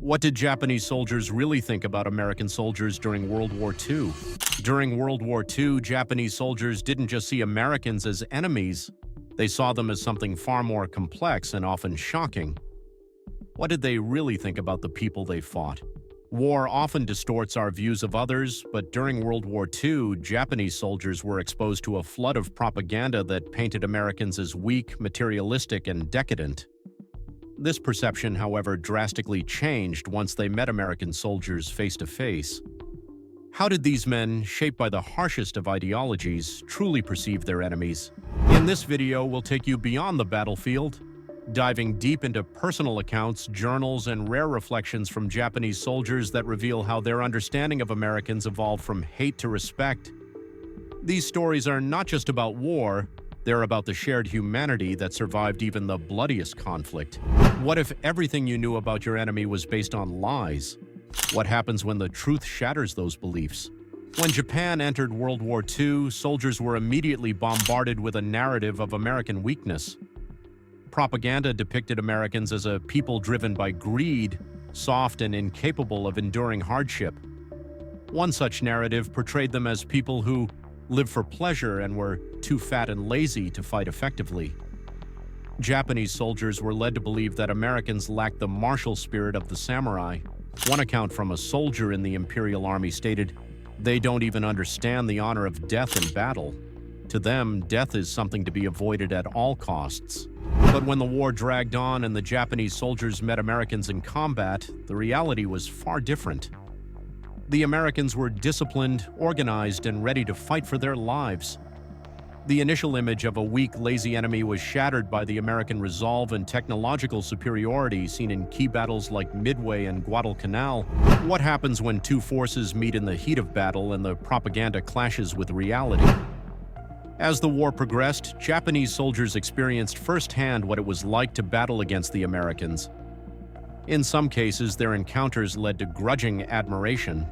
What did Japanese soldiers really think about American soldiers during World War II? During World War II, Japanese soldiers didn't just see Americans as enemies, they saw them as something far more complex and often shocking. What did they really think about the people they fought? War often distorts our views of others, but during World War II, Japanese soldiers were exposed to a flood of propaganda that painted Americans as weak, materialistic, and decadent. This perception, however, drastically changed once they met American soldiers face to face. How did these men, shaped by the harshest of ideologies, truly perceive their enemies? In this video, we'll take you beyond the battlefield, diving deep into personal accounts, journals, and rare reflections from Japanese soldiers that reveal how their understanding of Americans evolved from hate to respect. These stories are not just about war, they're about the shared humanity that survived even the bloodiest conflict. What if everything you knew about your enemy was based on lies? What happens when the truth shatters those beliefs? When Japan entered World War II, soldiers were immediately bombarded with a narrative of American weakness. Propaganda depicted Americans as a people driven by greed, soft and incapable of enduring hardship. One such narrative portrayed them as people who lived for pleasure and were too fat and lazy to fight effectively. Japanese soldiers were led to believe that Americans lacked the martial spirit of the samurai. One account from a soldier in the Imperial Army stated, "They don't even understand the honor of death in battle. To them, death is something to be avoided at all costs." But when the war dragged on and the Japanese soldiers met Americans in combat, the reality was far different. The Americans were disciplined, organized, and ready to fight for their lives. The initial image of a weak, lazy enemy was shattered by the American resolve and technological superiority seen in key battles like Midway and Guadalcanal. What happens when two forces meet in the heat of battle and the propaganda clashes with reality? As the war progressed, Japanese soldiers experienced firsthand what it was like to battle against the Americans. In some cases, their encounters led to grudging admiration.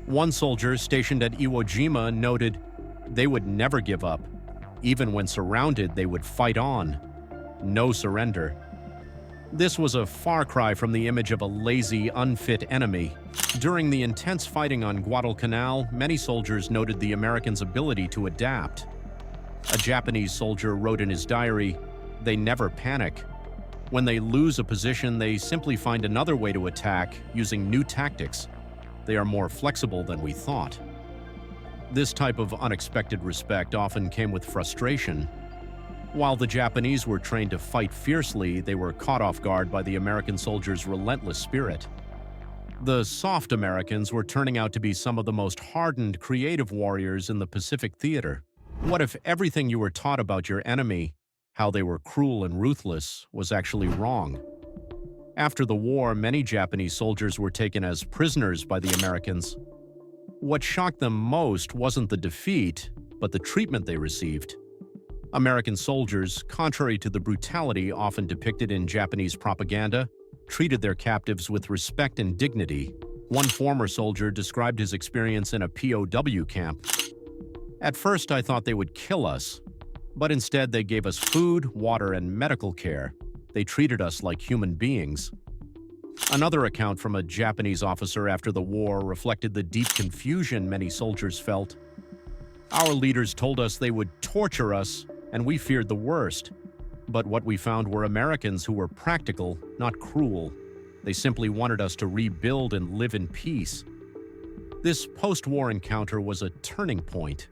One soldier stationed at Iwo Jima noted, "They would never give up. Even when surrounded, they would fight on. No surrender." This was a far cry from the image of a lazy, unfit enemy. During the intense fighting on Guadalcanal, many soldiers noted the Americans' ability to adapt. A Japanese soldier wrote in his diary, "They never panic. When they lose a position, they simply find another way to attack using new tactics. They are more flexible than we thought." This type of unexpected respect often came with frustration. While the Japanese were trained to fight fiercely, they were caught off guard by the American soldiers' relentless spirit. The soft Americans were turning out to be some of the most hardened, creative warriors in the Pacific theater. What if everything you were taught about your enemy, how they were cruel and ruthless, was actually wrong? After the war, many Japanese soldiers were taken as prisoners by the Americans. What shocked them most wasn't the defeat, but the treatment they received. American soldiers, contrary to the brutality often depicted in Japanese propaganda, treated their captives with respect and dignity. One former soldier described his experience in a POW camp. "At first, I thought they would kill us, but instead they gave us food, water, and medical care. They treated us like human beings." Another account from a Japanese officer after the war reflected the deep confusion many soldiers felt. "Our leaders told us they would torture us, and we feared the worst. But what we found were Americans who were practical, not cruel. They simply wanted us to rebuild and live in peace." This post-war encounter was a turning point.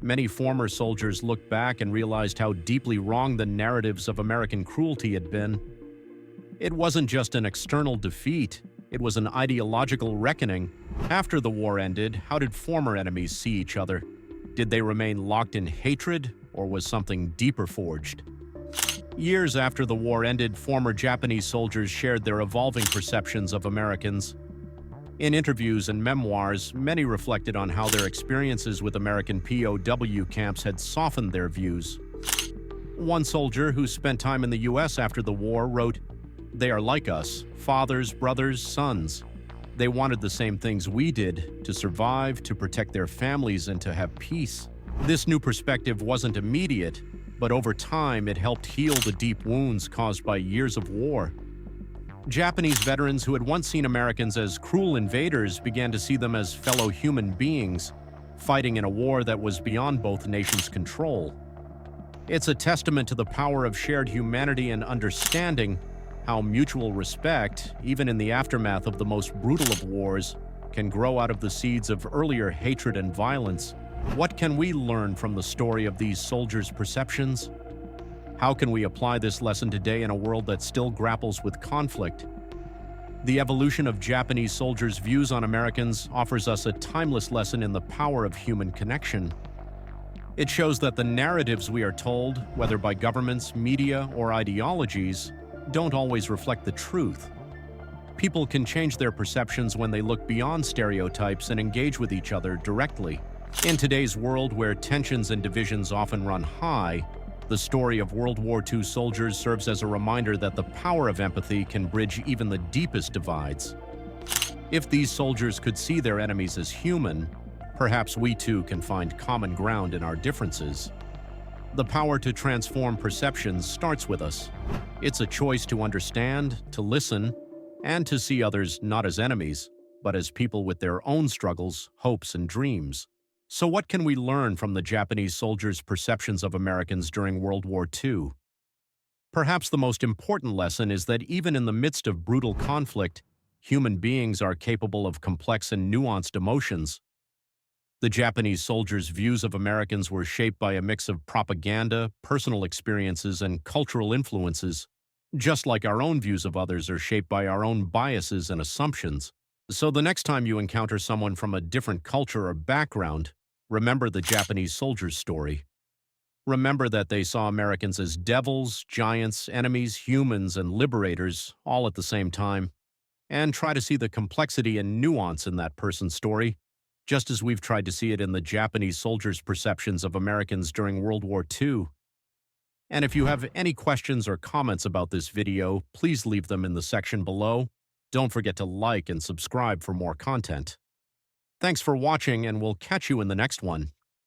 Many former soldiers looked back and realized how deeply wrong the narratives of American cruelty had been. It wasn't just an external defeat, it was an ideological reckoning. After the war ended, how did former enemies see each other? Did they remain locked in hatred, or was something deeper forged? Years after the war ended, former Japanese soldiers shared their evolving perceptions of Americans. In interviews and memoirs, many reflected on how their experiences with American POW camps had softened their views. One soldier who spent time in the US after the war wrote, "They are like us, fathers, brothers, sons. They wanted the same things we did, to survive, to protect their families, and to have peace." This new perspective wasn't immediate, but over time it helped heal the deep wounds caused by years of war. Japanese veterans who had once seen Americans as cruel invaders began to see them as fellow human beings, fighting in a war that was beyond both nations' control. It's a testament to the power of shared humanity and understanding how mutual respect, even in the aftermath of the most brutal of wars, can grow out of the seeds of earlier hatred and violence. What can we learn from the story of these soldiers' perceptions? How can we apply this lesson today in a world that still grapples with conflict? The evolution of Japanese soldiers' views on Americans offers us a timeless lesson in the power of human connection. It shows that the narratives we are told, whether by governments, media, or ideologies, don't always reflect the truth. People can change their perceptions when they look beyond stereotypes and engage with each other directly. In today's world where tensions and divisions often run high, the story of World War II soldiers serves as a reminder that the power of empathy can bridge even the deepest divides. If these soldiers could see their enemies as human, perhaps we too can find common ground in our differences. The power to transform perceptions starts with us. It's a choice to understand, to listen, and to see others not as enemies, but as people with their own struggles, hopes, and dreams. So what can we learn from the Japanese soldiers' perceptions of Americans during World War II? Perhaps the most important lesson is that even in the midst of brutal conflict, human beings are capable of complex and nuanced emotions. The Japanese soldiers' views of Americans were shaped by a mix of propaganda, personal experiences, and cultural influences, just like our own views of others are shaped by our own biases and assumptions. So the next time you encounter someone from a different culture or background, remember the Japanese soldiers' story. Remember that they saw Americans as devils, giants, enemies, humans, and liberators, all at the same time. And try to see the complexity and nuance in that person's story, just as we've tried to see it in the Japanese soldiers' perceptions of Americans during World War II. And if you have any questions or comments about this video, please leave them in the section below. Don't forget to like and subscribe for more content. Thanks for watching, and we'll catch you in the next one.